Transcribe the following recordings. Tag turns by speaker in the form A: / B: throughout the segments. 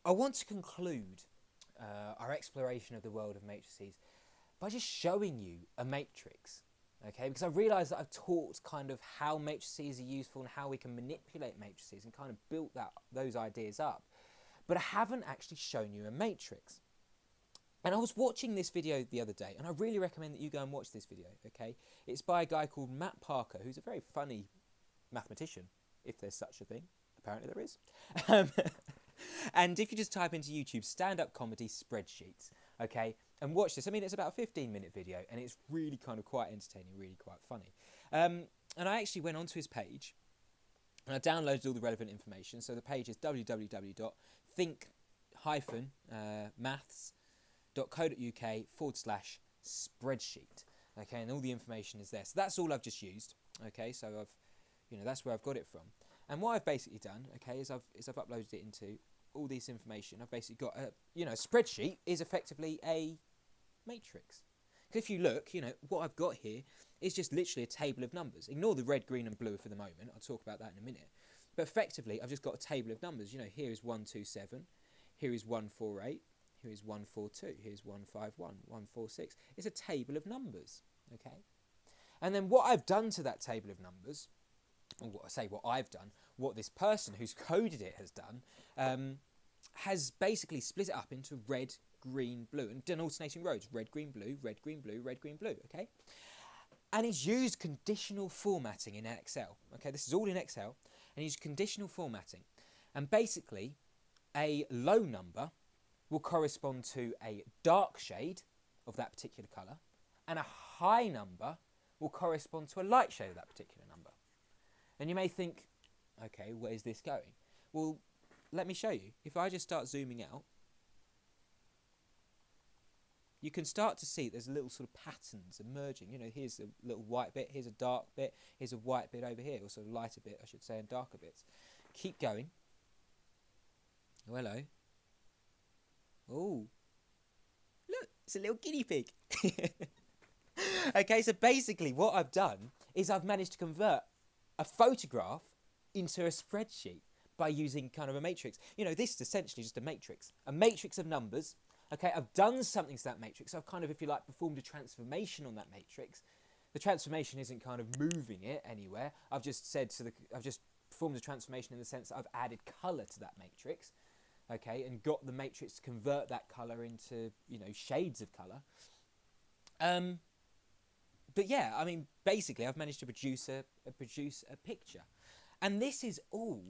A: I want to conclude our exploration of the world of matrices by just showing you a matrix, okay? Because I realise that I've taught kind of how matrices are useful and how we can manipulate matrices and kind of built those ideas up, but I haven't actually shown you a matrix. And I was watching this video the other day, and I really recommend that you go and watch this video, okay? It's by a guy called Matt Parker, who's a very funny mathematician, if there's such a thing. Apparently there is. And if you just type into YouTube, stand-up comedy spreadsheets, okay, and watch this. I mean, it's about a 15-minute video, and it's really kind of quite entertaining, really quite funny. And I actually went onto his page, and I downloaded all the relevant information. So the page is www.think-maths.co.uk/spreadsheet, okay, and all the information is there. So that's all I've just used, okay, so that's where I've got it from. And what I've basically done, okay, is I've uploaded it into all this information. I've basically got a spreadsheet is effectively a matrix. Because if you look, what I've got here is just literally a table of numbers. Ignore the red, green and blue for the moment. I'll talk about that in a minute. But effectively, I've just got a table of numbers. Here is 127, here is 148, here is 142, here's 151, 146. It's a table of numbers, okay? And then what I've done to that table of numbers, or what I've done, what this person who's coded it has done, has basically split it up into red, green, blue, and done alternating rows. Red, green, blue, red, green, blue, red, green, blue, okay? And he's used conditional formatting in Excel. Okay, this is all in Excel, and he's used conditional formatting. And basically, a low number will correspond to a dark shade of that particular colour, and a high number will correspond to a light shade of that particular number. And you may think, okay, where's this going? Well, let me show you. If I just start zooming out, you can start to see there's little sort of patterns emerging. Here's a little white bit, here's a dark bit, here's a white bit over here, or sort of lighter bit, I should say, and darker bits. Keep going. Oh, hello. Oh, look, it's a little guinea pig. Okay, so basically what I've done is I've managed to convert a photograph into a spreadsheet by using kind of a matrix. This is essentially just a matrix of numbers. Okay, I've done something to that matrix. I've kind of, if you like, performed a transformation on that matrix. The transformation isn't kind of moving it anywhere. I've just performed a transformation in the sense that I've added colour to that matrix. Okay, and got the matrix to convert that colour into, shades of colour. But yeah, I mean, basically, I've managed to produce a picture, and this is all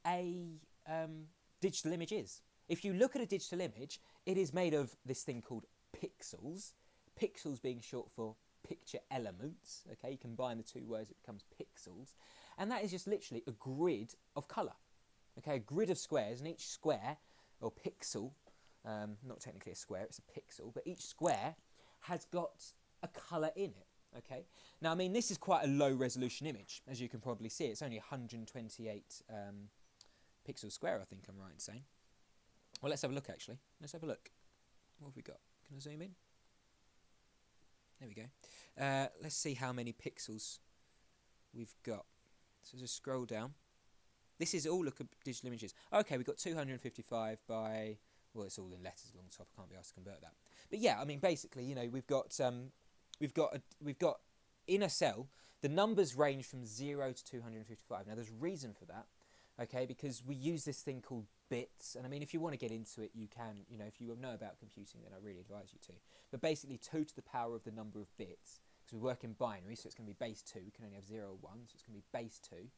A: a digital image is. If you look at a digital image, it is made of this thing called pixels. Pixels being short for picture elements. Okay, you combine the two words, it becomes pixels, and that is just literally a grid of colour. Okay, a grid of squares, and each square or pixel, not technically a square, it's a pixel, but each square has got a colour in it. Okay, now I mean this is quite a low resolution image, as you can probably see. It's only 128 pixels square, I think I'm right in saying. Well, let's have a look actually. Let's have a look. What have we got? Can I zoom in? There we go. Let's see how many pixels we've got. So just scroll down. This is all look at digital images. Okay, we've got 255 by, well, it's all in letters along the top. I can't be asked to convert that. But yeah, I mean basically, we've got in a cell, the numbers range from 0 to 255. Now there's a reason for that, okay, because we use this thing called bits, and I mean if you want to get into it, you can, if you know about computing, then I really advise you to. But basically 2 to the power of the number of bits, because we work in binary, so it's going to be base 2, we can only have 0 or 1, so it's going to be base 2.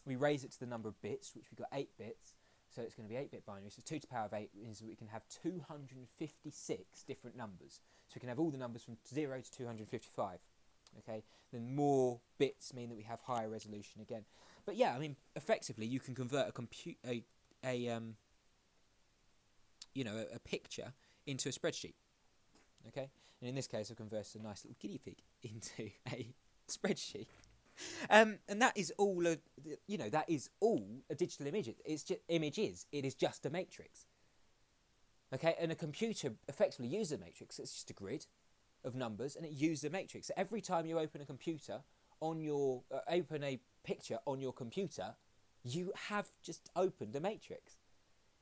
A: We raise it to the number of bits, which we've got 8 bits, so it's going to be 8-bit binary. So 2 to the power of 8 means that we can have 256 different numbers. So we can have all the numbers from 0 to 255. Okay, then more bits mean that we have higher resolution again. But yeah, I mean, effectively, you can convert a picture into a spreadsheet. Okay, and in this case, I've converted a nice little guinea pig into a spreadsheet. And that is all a digital image. It's just images. It is just a matrix. Okay, and a computer effectively uses a matrix. It's just a grid of numbers, and it uses a matrix. So every time you open a computer on your open a picture on your computer, you have just opened a matrix.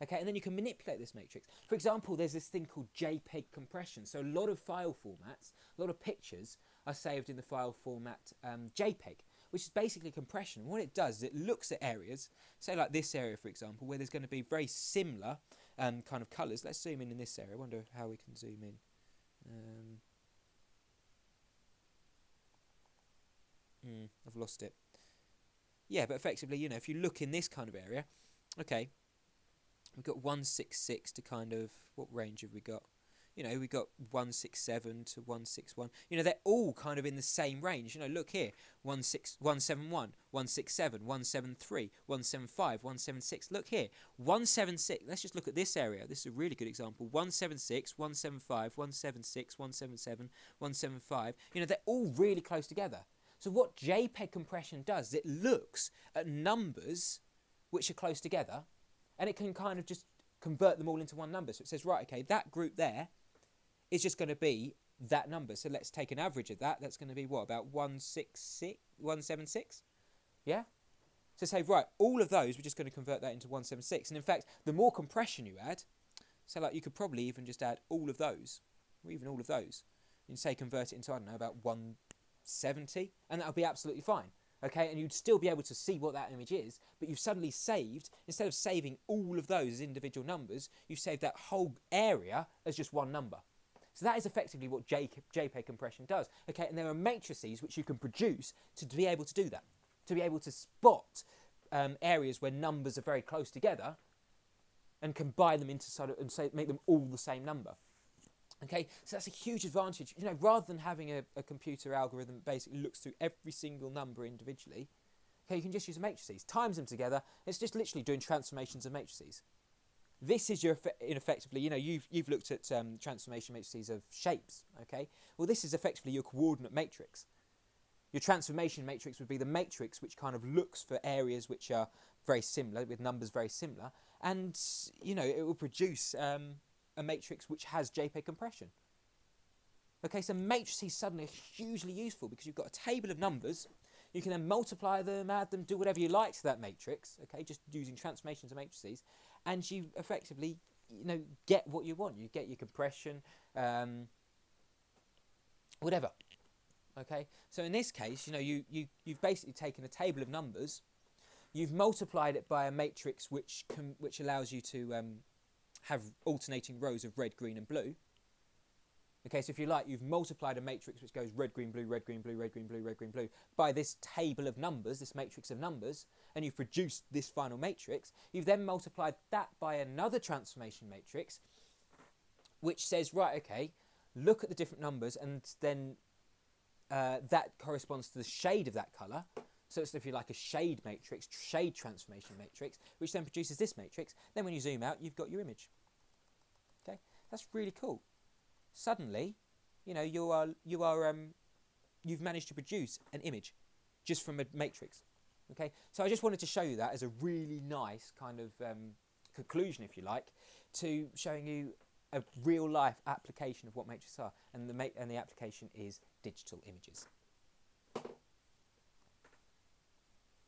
A: Okay, and then you can manipulate this matrix. For example, there's this thing called JPEG compression. So a lot of file formats, a lot of pictures are saved in the file format JPEG, which is basically compression. What it does is it looks at areas, say like this area, for example, where there's going to be very similar kind of colours. Let's zoom in this area. I wonder how we can zoom in. I've lost it. Yeah, but effectively, you know, if you look in this kind of area, okay, we've got 166 to kind of, what range have we got? You know, we've got 167 to 161. You know, they're all kind of in the same range. You know, look here, 171, 167, 173, 175, 176. Look here, 176. Let's just look at this area. This is a really good example. 176, 175, 176, 177, 175. You know, they're all really close together. So what JPEG compression does is it looks at numbers which are close together, and it can kind of just convert them all into one number. So it says, right, okay, that group there is just going to be that number. So let's take an average of that. That's going to be what, about 166, 176? Yeah? So say, right, all of those, we're just going to convert that into 176. And in fact, the more compression you add, so like you could probably even just add all of those, or even all of those, and say convert it into, I don't know, about 170, and that'll be absolutely fine. Okay, and you'd still be able to see what that image is, but you've suddenly saved, instead of saving all of those as individual numbers, you've saved that whole area as just one number. So that is effectively what JPEG compression does. Okay, and there are matrices which you can produce to be able to do that, to be able to spot areas where numbers are very close together and combine them into sort of, and say, make them all the same number. Okay, so that's a huge advantage. You know, rather than having a computer algorithm that basically looks through every single number individually, okay, you can just use matrices, times them together. It's just literally doing transformations of matrices. This is your, effectively, you know, you've looked at transformation matrices of shapes, okay? Well, this is effectively your coordinate matrix. Your transformation matrix would be the matrix which kind of looks for areas which are very similar, with numbers very similar, and, you know, it will produce a matrix which has JPEG compression. Okay, so matrices suddenly are hugely useful because you've got a table of numbers. You can then multiply them, add them, do whatever you like to that matrix, okay, just using transformations of matrices, and you effectively, you know, get what you want. You get your compression, whatever. Okay, so in this case, you know, you've basically taken a table of numbers, you've multiplied it by a matrix which allows you to have alternating rows of red, green, and blue. Okay, so if you like, you've multiplied a matrix which goes red, green, blue, red, green, blue, red, green, blue, red, green, blue by this table of numbers, this matrix of numbers, and you've produced this final matrix. You've then multiplied that by another transformation matrix which says, right, okay, look at the different numbers, and then that corresponds to the shade of that colour. So it's, if you like, a shade matrix, shade transformation matrix, which then produces this matrix. Then when you zoom out, you've got your image. Okay, that's really cool. Suddenly, you know, you've managed to produce an image just from a matrix. Okay, so I just wanted to show you that as a really nice kind of conclusion, if you like, to showing you a real life application of what matrices are, and the application is digital images.